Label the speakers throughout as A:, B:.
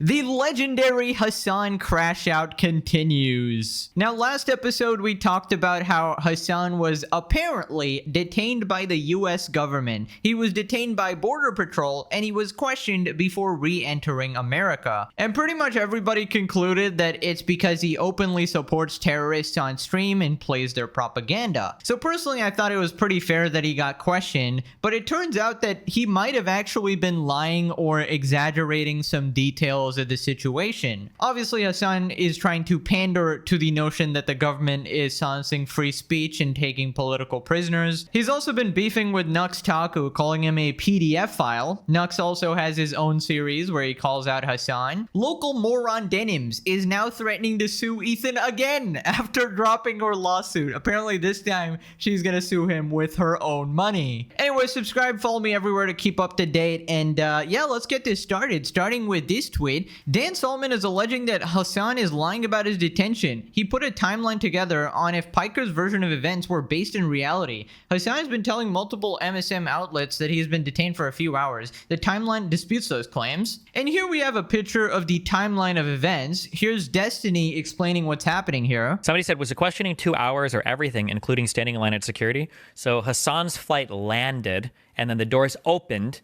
A: The legendary Hassan crash out continues. Now, last episode we talked about how Hassan was apparently detained by the US government. He was detained by Border Patrol and he was questioned before re-entering America. And pretty much everybody concluded that it's because he openly supports terrorists on stream and plays their propaganda. So personally, I thought it was pretty fair that he got questioned, but it turns out that he might have actually been lying or exaggerating some details of the situation. Obviously, Hassan is trying to pander to the notion that the government is silencing free speech and taking political prisoners. He's also been beefing with Nux Taku, calling him a PDF file. Nux also has his own series where he calls out Hassan. Local moron Denims is now threatening to sue Ethan again after dropping her lawsuit. Apparently this time she's gonna sue him with her own money. Anyway, subscribe, follow me everywhere to keep up to date, and yeah, let's get this started. Starting with this tweet. Dan Solomon is alleging that Hassan is lying about his detention. He put a timeline together on if Piker's version of events were based in reality. Hassan has been telling multiple MSM outlets that he's been detained for a few hours. The timeline disputes those claims. And here we have a picture of the timeline of events. Here's Destiny explaining what's happening here.
B: Somebody said, was the questioning 2 hours or everything, including standing in line at security? So Hassan's flight landed and then the doors opened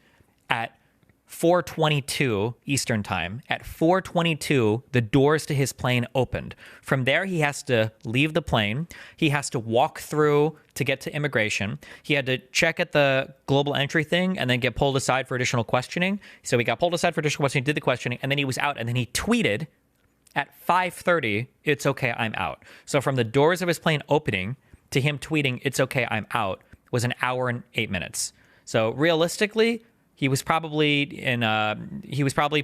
B: at 4:22 Eastern time. At 4:22, the doors to his plane opened. From there, he has to leave the plane. He has to walk through to get to immigration. He had to check at the global entry thing and then get pulled aside for additional questioning. So he got pulled aside for additional questioning, did the questioning, and then he was out. And then he tweeted at 5:30, "It's okay, I'm out." So from the doors of his plane opening to him tweeting, "It's okay, I'm out," was an hour and 8 minutes. So realistically, he was probably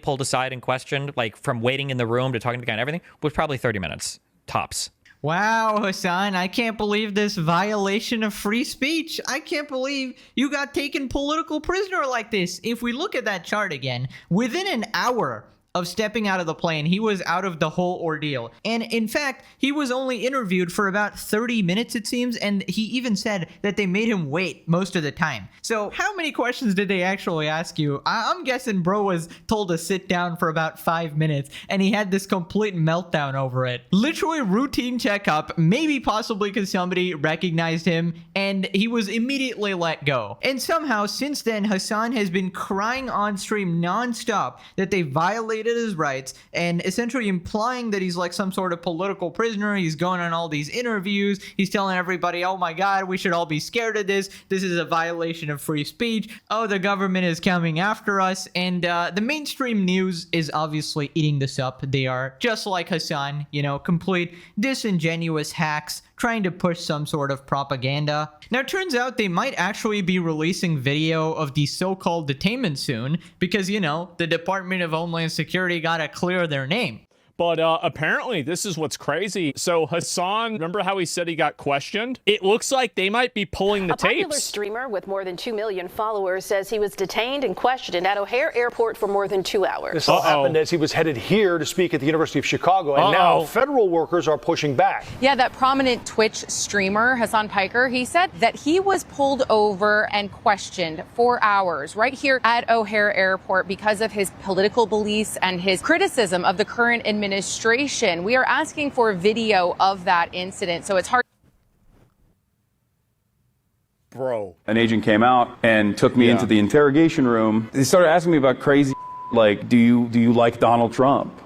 B: pulled aside and questioned, like from waiting in the room to talking to the guy and everything, was probably 30 minutes tops.
A: Wow, Hassan, I can't believe this violation of free speech. I can't believe you got taken political prisoner like this. If we look at that chart again, within an hour of stepping out of the plane, he was out of the whole ordeal. And in fact, he was only interviewed for about 30 minutes, it seems, and he even said that they made him wait most of the time. So how many questions did they actually ask you? I'm guessing bro was told to sit down for about 5 minutes, and he had this complete meltdown over it. Literally routine checkup, maybe possibly because somebody recognized him, and he was immediately let go. And somehow, since then, Hassan has been crying on stream non-stop that they violated his rights and essentially implying that he's like some sort of political prisoner. He's going on all these interviews. He's telling everybody, oh my God, we should all be scared of this. This is a violation of free speech. Oh, the government is coming after us. And the mainstream news is obviously eating this up. They are just like Hassan, you know, complete disingenuous hacks trying to push some sort of propaganda. Now, it turns out they might actually be releasing video of the so-called detainment soon because, you know, the Department of Homeland Security gotta clear their name.
C: But apparently, this is what's crazy. So Hassan, remember how he said he got questioned? It looks like they might be pulling the tapes.
D: A popular streamer with more than 2 million followers says he was detained and questioned at O'Hare Airport for more than 2 hours.
E: This all happened as he was headed here to speak at the University of Chicago, and now federal workers are pushing back.
F: Yeah, that prominent Twitch streamer, Hassan Piker, he said that he was pulled over and questioned for hours right here at O'Hare Airport because of his political beliefs and his criticism of the current administration. We are asking for video of that incident, so it's hard.
C: Bro.
G: An agent came out and took me into the interrogation room. They started asking me about crazy, like, do you like Donald Trump?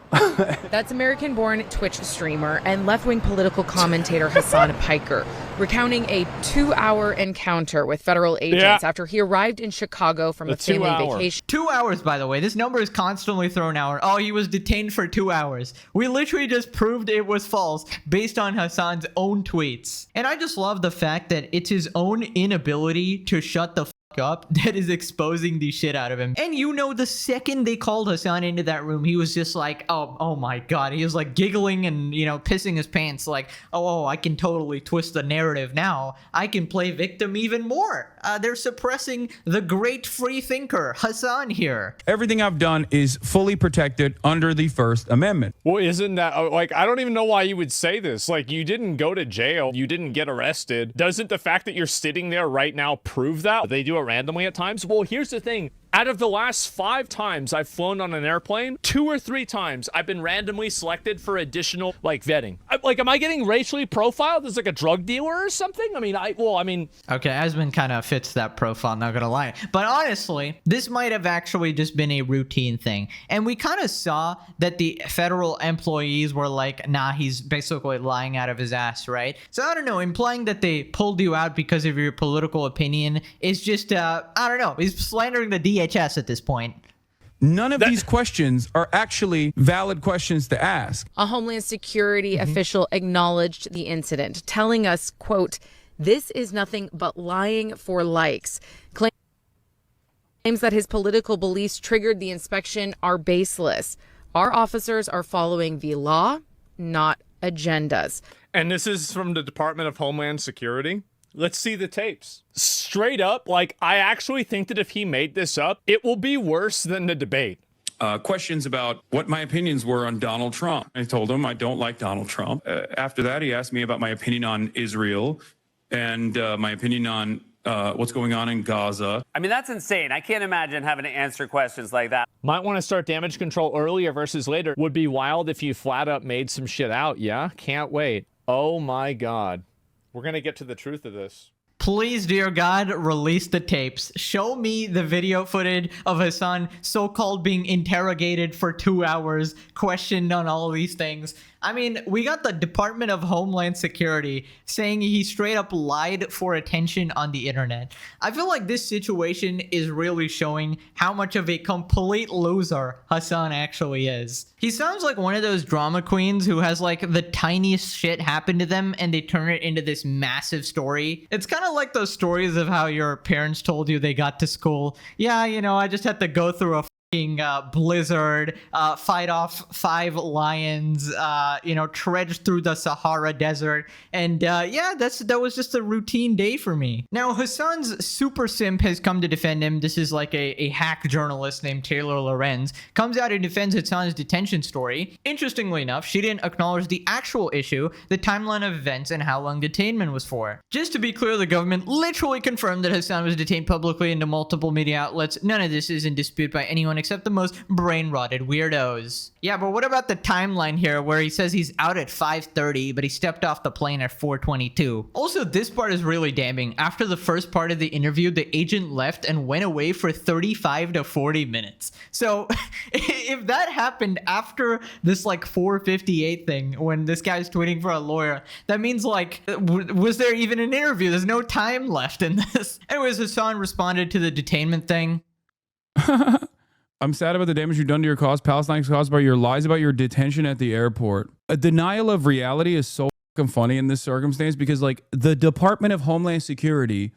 F: That's American-born Twitch streamer and left-wing political commentator Hassan Piker, recounting a 2-hour encounter with federal agents after he arrived in Chicago from a family vacation.
A: 2 hours, by the way. This number is constantly thrown out. Oh, he was detained for 2 hours. We literally just proved it was false based on Hassan's own tweets. And I just love the fact that it's his own inability to shut the up that is exposing the shit out of him. And you know, the second they called Hassan into that room, he was just like, oh my God. He was like giggling and, you know, pissing his pants like, oh, I can totally twist the narrative now. I can play victim even more. They're suppressing the great free thinker, Hassan here.
H: Everything I've done is fully protected under the First Amendment.
C: Well, isn't that, like, I don't even know why you would say this. Like, you didn't go to jail. You didn't get arrested. Doesn't the fact that you're sitting there right now prove that? They do it randomly at times. Well, here's the thing. Out of the last 5 times I've flown on an airplane, 2 or 3 times I've been randomly selected for additional vetting. Am I getting racially profiled as like a drug dealer or something? I mean,
A: Okay, Asmund kind of fits that profile, not gonna lie. But honestly, this might have actually just been a routine thing. And we kind of saw that the federal employees were like, nah, he's basically lying out of his ass, right? So I don't know, implying that they pulled you out because of your political opinion is just, I don't know, he's slandering the DHS at this point.
H: None of these questions are actually valid questions to ask.
F: A Homeland Security official acknowledged the incident, telling us, quote, "This is nothing but lying for likes." Claims that his political beliefs triggered the inspection are baseless. Our officers are following the law, not agendas.
C: and this is from the Department of Homeland Security. Let's see the tapes. Straight up, I actually think that if he made this up, it will be worse than the debate.
H: Questions about what my opinions were on Donald Trump. I told him I don't like Donald Trump. After that, he asked me about my opinion on Israel and my opinion on what's going on in Gaza.
I: I mean, that's insane. I can't imagine having to answer questions like that.
C: Might want to start damage control earlier versus later. Would be wild if you flat up made some shit out, yeah? Can't wait. Oh my God. We're going to get to the truth of this.
A: Please, dear God, release the tapes. Show me the video footage of Hassan so-called being interrogated for 2 hours, questioned on all these things. I mean, we got the Department of Homeland Security saying he straight up lied for attention on the internet. I feel like this situation is really showing how much of a complete loser Hassan actually is. He sounds like one of those drama queens who has like the tiniest shit happen to them and they turn it into this massive story. It's kind of like those stories of how your parents told you they got to school. Yeah, you know, I just had to go through a blizzard, fight off 5 lions, trudge through the Sahara Desert, and yeah, that was just a routine day for me. Now, Hassan's super simp has come to defend him. This is like a hack journalist named Taylor Lorenz, comes out and defends Hassan's detention story. Interestingly enough, she didn't acknowledge the actual issue, the timeline of events, and how long detainment was for. Just to be clear, the government literally confirmed that Hassan was detained publicly into multiple media outlets. None of this is in dispute by anyone except the most brain-rotted weirdos. Yeah, but what about the timeline here where he says he's out at 5:30, but he stepped off the plane at 4:22? Also, this part is really damning. After the first part of the interview, the agent left and went away for 35 to 40 minutes. So, if that happened after this 4:58 thing, when this guy's tweeting for a lawyer, that means was there even an interview? There's no time left in this. Anyways, Hassan responded to the detainment thing.
H: I'm sad about the damage you've done to your cause. Palestine's caused by your lies about your detention at the airport. A denial of reality is so fucking funny in this circumstance because the Department of Homeland Security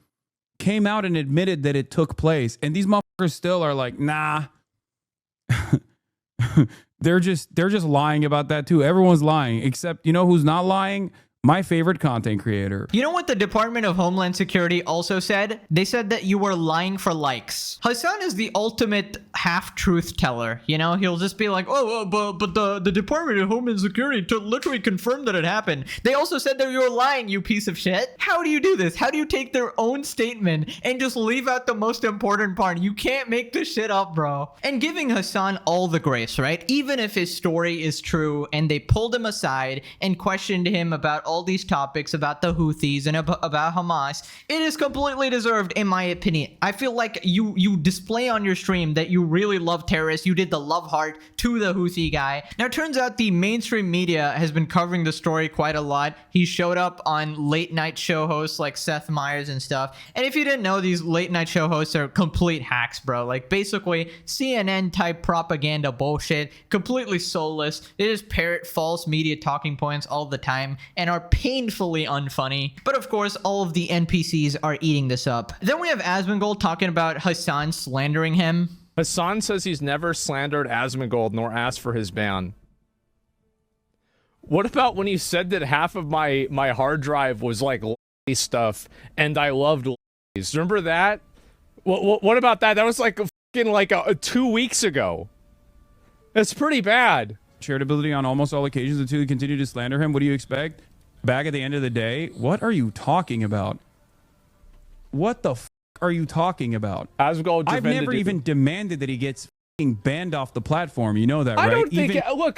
H: came out and admitted that it took place, and these motherfuckers still are like, nah. they're just lying about that too. Everyone's lying, except you know who's not lying? My favorite content creator. You know what the Department of Homeland Security also said? They said that you were lying for likes. Hassan is the ultimate half-truth teller. You know, he'll just be like, but the Department of Homeland Security literally confirmed that it happened. They also said that you were lying, you piece of shit. How do you do this? How do you take their own statement and just leave out the most important part? You can't make this shit up, bro. And giving Hassan all the grace, right? Even if his story is true and they pulled him aside and questioned him about all these topics about the Houthis and about Hamas, it is completely deserved in my opinion. I feel like you display on your stream that you really love terrorists. You did the love heart to the Houthi guy. Now it turns out the mainstream media has been covering the story quite a lot. He showed up on late night show hosts like Seth Meyers and stuff. And if you didn't know, these late night show hosts are complete hacks, bro. Basically CNN type propaganda bullshit, completely soulless. They just parrot false media talking points all the time and are painfully unfunny. But of course, all of the NPCs are eating this up. Then we have Asmongold talking about Hassan slandering him.
C: Hassan says he's never slandered Asmongold nor asked for his ban. What about when he said that half of my hard drive was stuff and I loved remember that? What about that? That was fucking 2 weeks ago. That's pretty bad.
H: Charitability on almost all occasions until you continue to slander him. What do you expect? Back at the end of the day, what are you talking about? What the fuck are you talking about?
C: Asgard
H: I've never even demanded that he gets banned off the platform. You know that, right?
C: I don't think.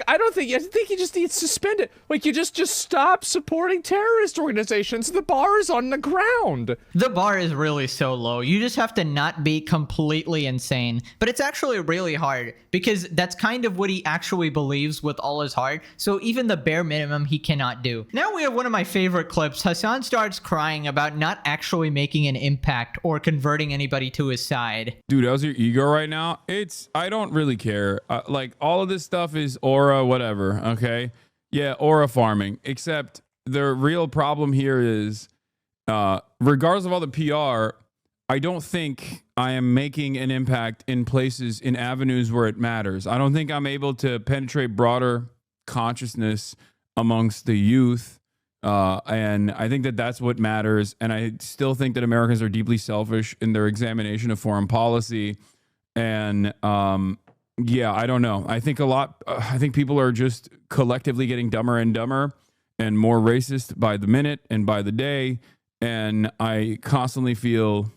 C: I think he just needs suspended. Like, you just stop supporting terrorist organizations. The bar is on the ground.
A: The bar is really so low. You just have to not be completely insane. But it's actually really hard because that's kind of what he actually believes with all his heart. So even the bare minimum he cannot do. Now we have one of my favorite clips. Hassan starts crying about not actually making an impact or converting anybody to his side.
H: Dude, how's your ego right now? I don't really care. Like, all of this stuff is aura, whatever, okay? Yeah, aura farming. Except the real problem here is, regardless of all the PR, I don't think I am making an impact in places, in avenues where it matters. I don't think I'm able to penetrate broader consciousness amongst the youth. And I think that that's what matters. And I still think that Americans are deeply selfish in their examination of foreign policy. And yeah, I don't know. I think I think people are just collectively getting dumber and dumber and more racist by the minute and by the day. And I constantly feel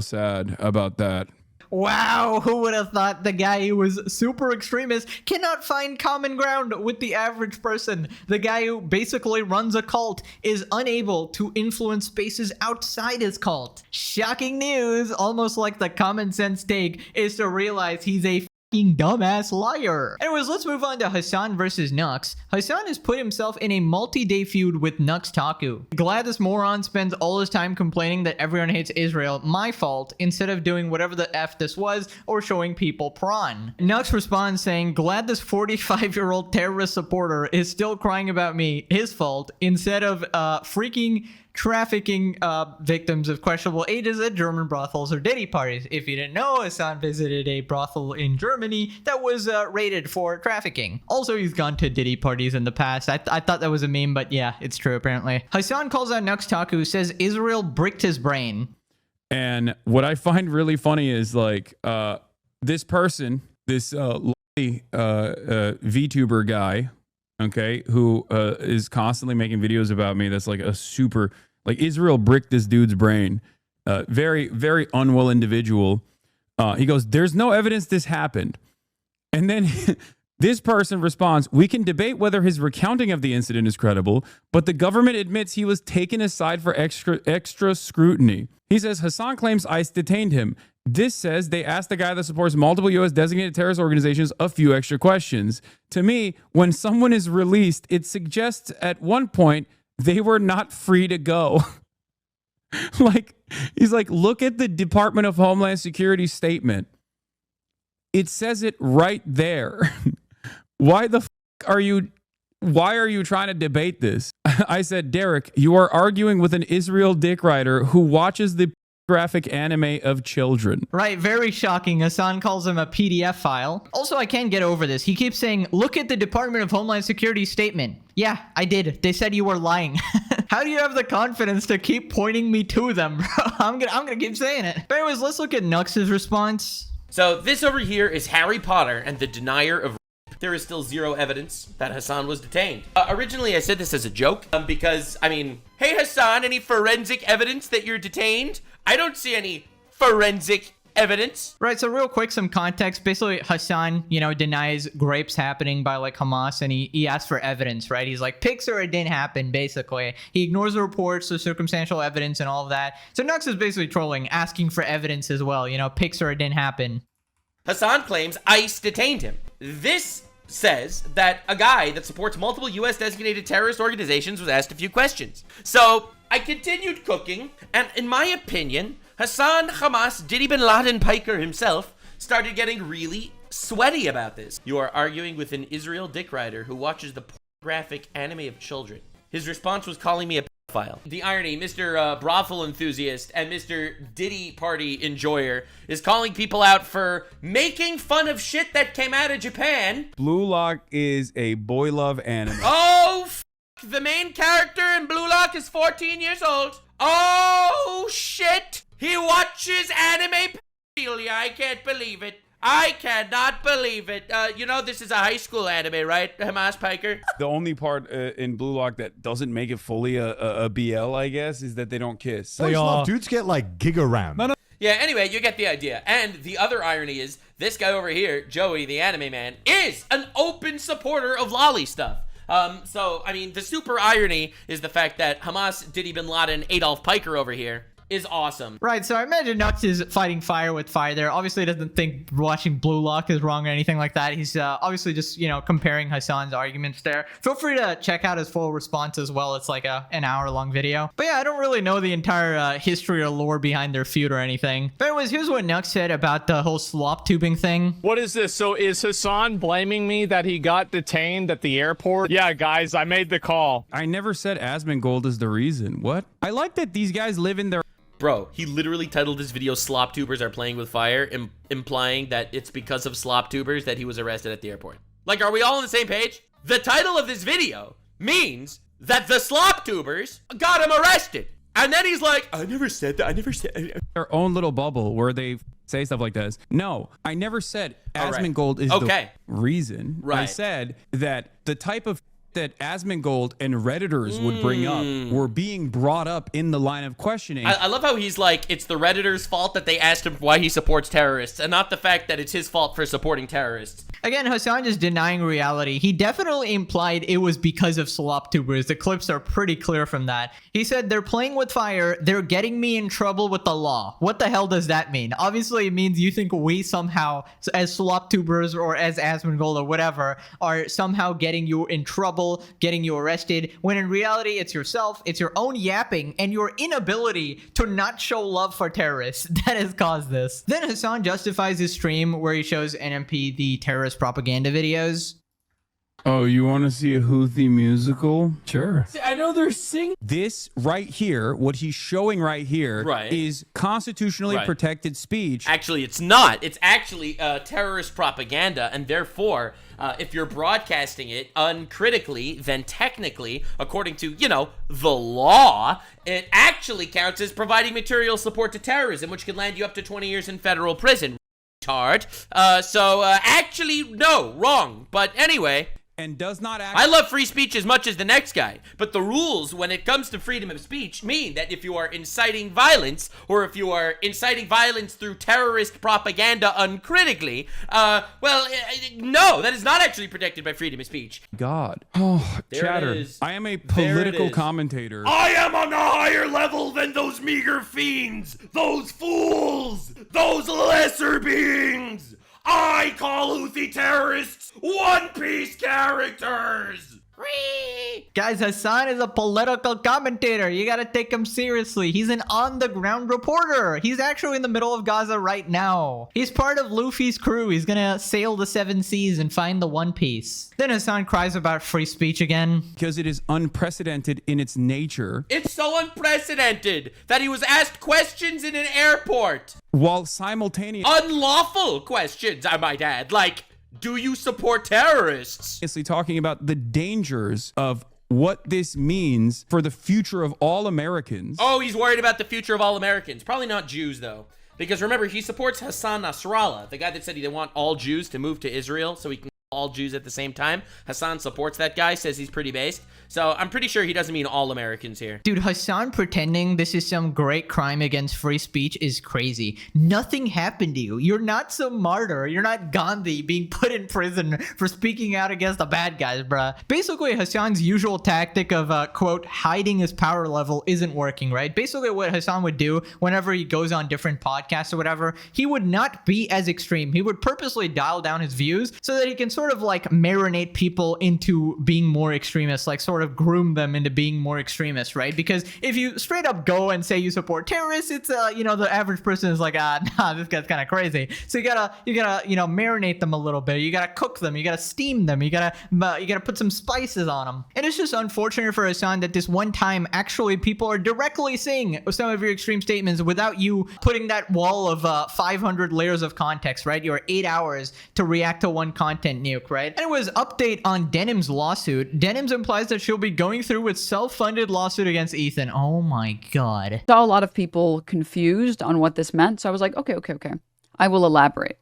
H: sad about that.
A: Wow, who would have thought the guy who was super extremist cannot find common ground with the average person? The guy who basically runs a cult is unable to influence spaces outside his cult. Shocking news, almost like the common sense take is to realize he's a dumbass liar. Anyways, let's move on to Hassan versus Nux. Hassan has put himself in a multi-day feud with Nux Taku. Glad this moron spends all his time complaining that everyone hates Israel, my fault, instead of doing whatever the F this was or showing people prawn. Nux responds saying, glad this 45-year-old terrorist supporter is still crying about me, his fault, instead of freaking trafficking victims of questionable ages at German brothels or ditty parties. If you didn't know, Hassan visited a brothel in Germany that was raided for trafficking. Also, he's gone to ditty parties in the past. I thought that was a meme, but yeah, it's true apparently. Hassan calls out Nux Taku, says Israel bricked his brain.
H: And what I find really funny is, like, this person, this VTuber guy, okay, who is constantly making videos about me, that's like a super, like, Israel bricked this dude's brain. Very, very unwell individual. He goes, there's no evidence this happened. And then this person responds, we can debate whether his recounting of the incident is credible, but the government admits he was taken aside for extra scrutiny. He says, Hassan claims ICE detained him. This says they asked the guy that supports multiple U.S. designated terrorist organizations a few extra questions. To me, when someone is released, it suggests at one point they were not free to go. Like, he's like, look at the Department of Homeland Security statement. It says it right there. Why are you trying to debate this? I said, Derek, you are arguing with an Israel dick rider who watches the graphic anime of children.
A: Right, very shocking. Hassan calls him a PDF file. Also, I can't get over this. He keeps saying, look at the Department of Homeland Security statement. Yeah, I did. They said you were lying. How do you have the confidence to keep pointing me to them, bro? I'm gonna keep saying it. But anyways, let's look at Nux's response.
J: So this over here is Harry Potter and the denier of rape. There is still zero evidence that Hassan was detained. Originally, I said this as a joke because, I mean, hey, Hassan, any forensic evidence that you're detained? I don't see any forensic evidence.
A: Right, so real quick, some context. Basically, Hassan, denies grapes happening by, like, Hamas, and he asks for evidence, right? He's like, pics or it didn't happen, basically. He ignores the reports, the circumstantial evidence, and all of that. So Nux is basically trolling, asking for evidence as well, pics or it didn't happen.
J: Hassan claims ICE detained him. This says that a guy that supports multiple U.S. designated terrorist organizations was asked a few questions. So I continued cooking, and in my opinion, Hassan Hamas Diddy Bin Laden Piker himself started getting really sweaty about this. You are arguing with an Israel dick rider who watches the pornographic anime of children. His response was calling me a pedophile. The irony, Mr. Brothel enthusiast and Mr. Diddy party enjoyer is calling people out for making fun of shit that came out of Japan.
H: Blue Lock is a boy love anime.
J: Oh, the main character in Blue Lock is 14 years old. Oh, shit. He watches anime pedophilia. I can't believe it. I cannot believe it. You know this is a high school anime, right, Hamas Piker?
G: The only part in Blue Lock that doesn't make it fully a BL, I guess, is that they don't kiss.
K: They all dudes get like giga-ram.
J: No. Yeah, anyway, you get the idea. And the other irony is, this guy over here, Joey, the anime man, is an open supporter of lolly stuff. So, I mean, the super irony is the fact that Hamas, Diddy Bin Laden, Adolf Piker over here is awesome.
A: Right, so I imagine Nux is fighting fire with fire there. Obviously, doesn't think watching Blue Lock is wrong or anything like that. He's obviously just, you know, comparing Hassan's arguments there. Feel free to check out his full response as well. It's like an hour-long video. But yeah, I don't really know the entire history or lore behind their feud or anything. But anyways, here's what Nux said about the whole slop tubing thing.
C: What is this? So is Hassan blaming me that he got detained at the airport? Yeah, guys, I made the call.
H: I never said Asmongold is the reason. What? I like that these guys live in their...
J: Bro, he literally titled his video "Slop Tubers Are Playing with Fire," implying that it's because of slop tubers that he was arrested at the airport. Like, are we all on the same page? The title of this video means that the slop tubers got him arrested. And then he's like, I never said that. I never said...
H: Their own little bubble where they say stuff like this. No, I never said Asmongold is the reason.
J: Right.
H: I said that the type of that Asmongold and Redditors would bring up were being brought up in the line of questioning.
J: I love how he's like, it's the Redditors' fault that they asked him why he supports terrorists, and not the fact that it's his fault for supporting terrorists.
A: Again, Hassan just denying reality. He definitely implied it was because of slop tubers. The clips are pretty clear from that. He said, they're playing with fire. They're getting me in trouble with the law. What the hell does that mean? Obviously, it means you think we somehow, as slop tubers or as Asmongold or whatever, are somehow getting you in trouble, getting you arrested, when in reality, it's yourself, it's your own yapping, and your inability to not show love for terrorists that has caused this. Then Hassan justifies his stream where he shows NMP the terrorist propaganda videos.
H: Oh, you want to see a Houthi musical?
K: Sure.
I: I know they're singing.
H: This right here, what he's showing right here, is constitutionally protected speech.
J: Actually, it's not. It's actually terrorist propaganda, and therefore, if you're broadcasting it uncritically, then technically, according to, you know, the law, it actually counts as providing material support to terrorism, which could land you up to 20 years in federal prison. Retard. Actually, no, wrong. But anyway...
H: And does not act.
J: I love free speech as much as the next guy, but the rules when it comes to freedom of speech mean that if you are inciting violence, or if you are inciting violence through terrorist propaganda uncritically, no, that is not actually protected by freedom of speech.
H: God. Oh,
J: there
H: chatter.
J: it is.
H: I am a political commentator.
J: I am on a higher level than those meager fiends, those fools, those lesser beings. I call Houthi terrorists One Piece characters!
A: Guys, Hassan is a political commentator. You gotta take him seriously. He's an on-the-ground reporter. He's actually in the middle of Gaza right now. He's part of Luffy's crew. He's gonna sail the 7 seas and find the One Piece. Then Hassan cries about free speech again.
H: Because it is unprecedented in its nature.
J: It's so unprecedented that he was asked questions in an airport.
H: While simultaneously...
J: Unlawful questions, I might add. Like... do you support terrorists?
H: Talking about the dangers of what this means for the future of all Americans.
J: Oh, he's worried about the future of all Americans. Probably not Jews, though. Because remember, he supports Hassan Nasrallah, the guy that said he didn't want all Jews to move to Israel so he can all Jews at the same time. Hassan supports that guy, says he's pretty based. So I'm pretty sure he doesn't mean all Americans here.
A: Dude, Hassan pretending this is some great crime against free speech is crazy. Nothing happened to you. You're not some martyr. You're not Gandhi being put in prison for speaking out against the bad guys, bruh. Basically, Hassan's usual tactic of, quote, hiding his power level isn't working, right? Basically, what Hassan would do whenever he goes on different podcasts or whatever, he would not be as extreme. He would purposely dial down his views so that he can sort of like marinate people into being more extremists, like sort of groom them into being more extremists, right? Because if you straight up go and say you support terrorists, it's you know, the average person is like, nah, this guy's kind of crazy. So you gotta you know, marinate them a little bit. You gotta cook them. You gotta steam them. You gotta put some spices on them. And it's just unfortunate for Hassan that this one time actually people are directly saying some of your extreme statements without you putting that wall of 500 layers of context, right? Your 8 hours to react to one content nuke, right? Anyways, update on Denim's lawsuit. Denims implies that she'll be going through with self-funded lawsuit against Ethan. Oh my god.
L: Saw a lot of people confused on what this meant, so I was like, okay. I will elaborate.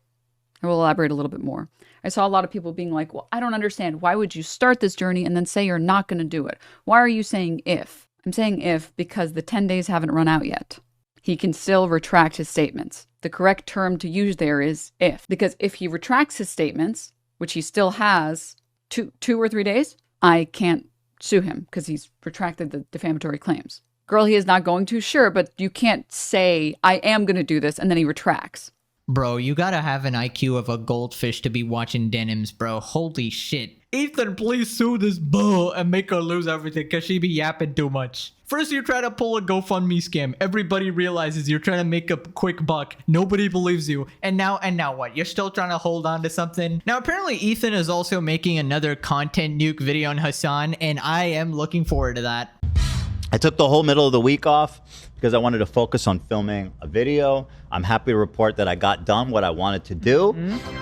L: I will elaborate a little bit more. I saw a lot of people being like, well, I don't understand. Why would you start this journey and then say you're not going to do it? Why are you saying if? I'm saying if because the 10 days haven't run out yet. He can still retract his statements. The correct term to use there is if. Because if he retracts his statements, which he still has 2 or 3 days, I can't sue him because he's retracted the defamatory claims. Girl, he is not going to, sure, but you can't say, I am going to do this, and then he retracts.
A: Bro, you gotta have an IQ of a goldfish to be watching denims, bro. Holy shit. Ethan, please sue this bull and make her lose everything because she be yapping too much. First, you try to pull a GoFundMe scam. Everybody realizes you're trying to make a quick buck. Nobody believes you. And now what? You're still trying to hold on to something? Now, apparently, Ethan is also making another content nuke video on Hassan, and I am looking forward to that.
M: I took the whole middle of the week off because I wanted to focus on filming a video. I'm happy to report that I got done what I wanted to do.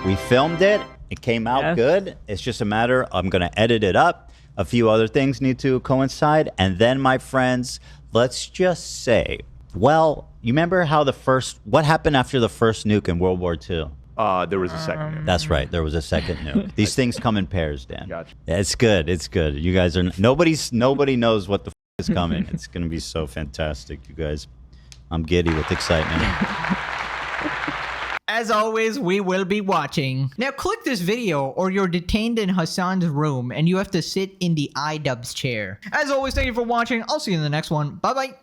M: We filmed it. It came out good. It's just a matter, I'm going to edit it up. A few other things need to coincide. And then, my friends, let's just say, well, you remember how what happened after the first nuke in World War II?
N: There was a second nuke.
M: That's right. There was a second nuke. These things come in pairs, Dan.
N: Gotcha.
M: It's good. It's good. You guys are, nobody knows what the is coming. It's going to be so fantastic, you guys. I'm giddy with excitement.
A: As always, we will be watching. Now click this video or you're detained in Hassan's room and you have to sit in the iDubbbz chair. As always, thank you for watching. I'll see you in the next one. Bye-bye.